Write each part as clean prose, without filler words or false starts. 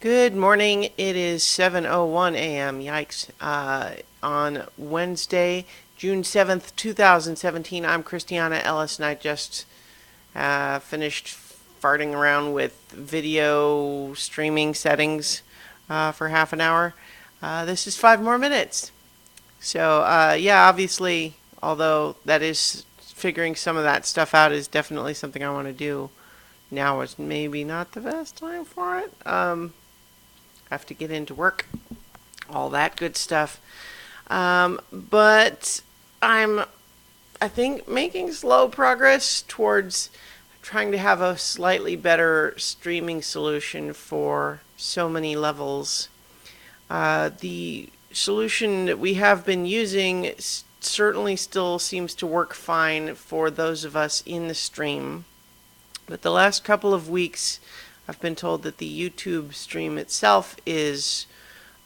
Good morning. It is 7:01 a.m. Yikes. On Wednesday, June 7th, 2017, I'm Christiana Ellis, and I just finished farting around with video streaming settings for half an hour. This is 5 more minutes. So, yeah, obviously, although that is figuring some of that stuff out is definitely something I want to do. Now is maybe not the best time for it. Have to get into work, all that good stuff. But I'm, I think, making slow progress towards trying to have a slightly better streaming solution for so many levels. The solution that we have been using certainly still seems to work fine for those of us in the stream. But the last couple of weeks, I've been told that the YouTube stream itself is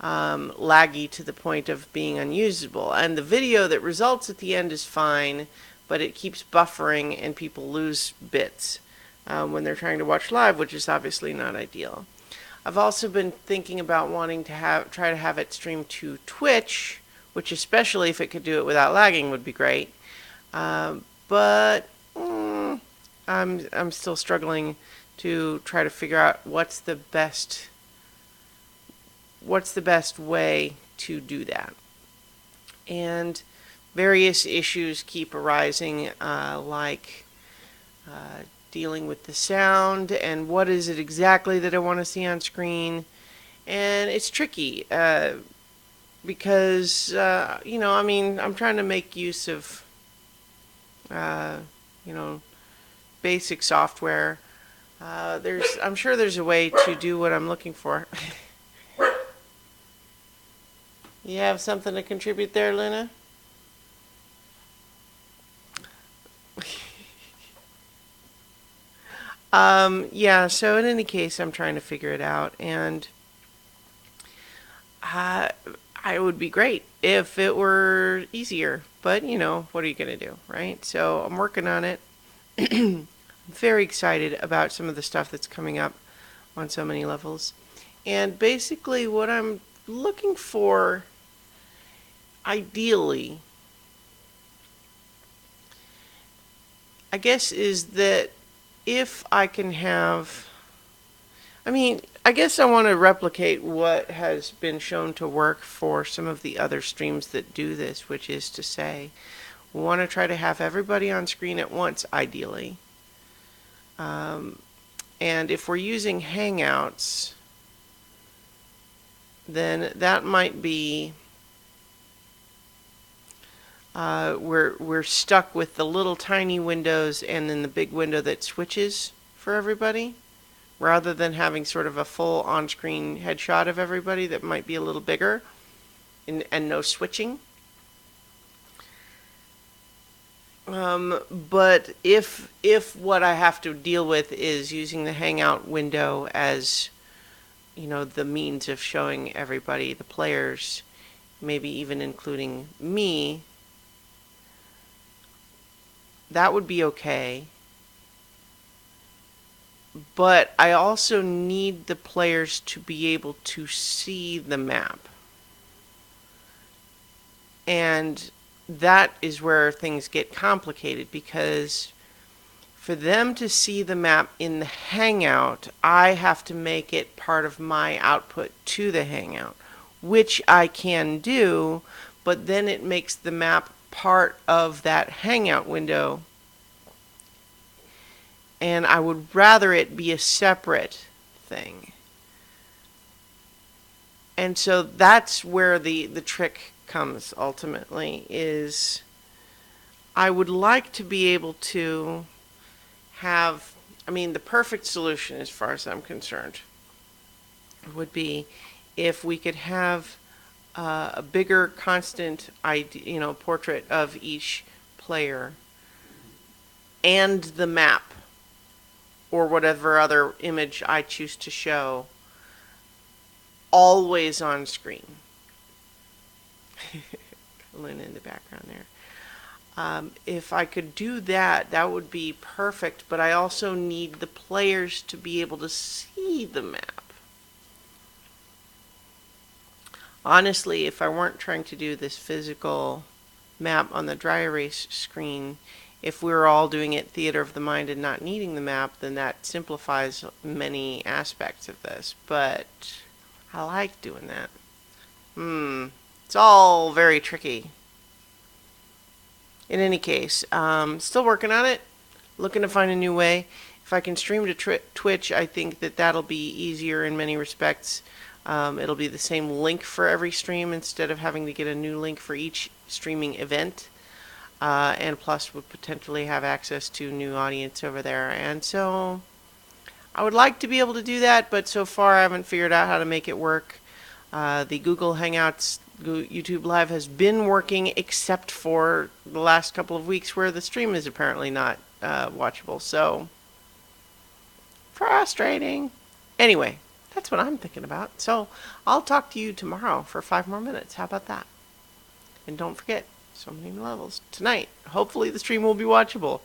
laggy to the point of being unusable. And the video that results at the end is fine, but it keeps buffering and people lose bits when they're trying to watch live, which is obviously not ideal. I've also been thinking about wanting to try to have it stream to Twitch, which, especially if it could do it without lagging, would be great. But I'm still struggling to try to figure out what's the best way to do that. And various issues keep arising, like dealing with the sound and what is it exactly that I want to see on screen. And it's tricky because, I'm trying to make use of, basic software. I'm sure there's a way to do what I'm looking for. You have something to contribute there, Luna? Yeah, so in any case, I'm trying to figure it out, and it would be great if it were easier, but what are you going to do, right? So I'm working on it. I'm very excited about some of the stuff that's coming up on so many levels. And basically what I'm looking for, ideally, I guess, is that if I can have, I guess I want to replicate what has been shown to work for some of the other streams that do this, which is to say, we want to try to have everybody on screen at once, ideally. And if we're using Hangouts, then that might be, we're stuck with the little tiny windows and then the big window that switches for everybody, rather than having sort of a full on-screen headshot of everybody that might be a little bigger and no switching. But if what I have to deal with is using the Hangout window as, the means of showing everybody, the players, maybe even including me, that would be okay. But I also need the players to be able to see the map. And that is where things get complicated, because for them to see the map in the Hangout, I have to make it part of my output to the Hangout, which I can do, but then it makes the map part of that Hangout window, and I would rather it be a separate thing. And so that's where the trick comes ultimately, is I would like to be able to have, the perfect solution as far as I'm concerned would be if we could have a bigger constant portrait of each player and the map or whatever other image I choose to show always on screen. Luna in the background there. If I could do that, that would be perfect, but I also need the players to be able to see the map. Honestly, if I weren't trying to do this physical map on the dry erase screen, if we were all doing it theater of the mind and not needing the map, then that simplifies many aspects of this. But I like doing that. It's all very tricky. In any case, still working on it. Looking to find a new way. If I can stream to Twitch, I think that that'll be easier in many respects. It'll be the same link for every stream instead of having to get a new link for each streaming event. And plus would potentially have access to new audience over there. And so I would like to be able to do that, but so far I haven't figured out how to make it work. The Google Hangouts YouTube Live has been working except for the last couple of weeks where the stream is apparently not watchable. So frustrating. Anyway, that's what I'm thinking about. So I'll talk to you tomorrow for 5 more minutes. How about that? And don't forget, so many levels tonight. Hopefully the stream will be watchable.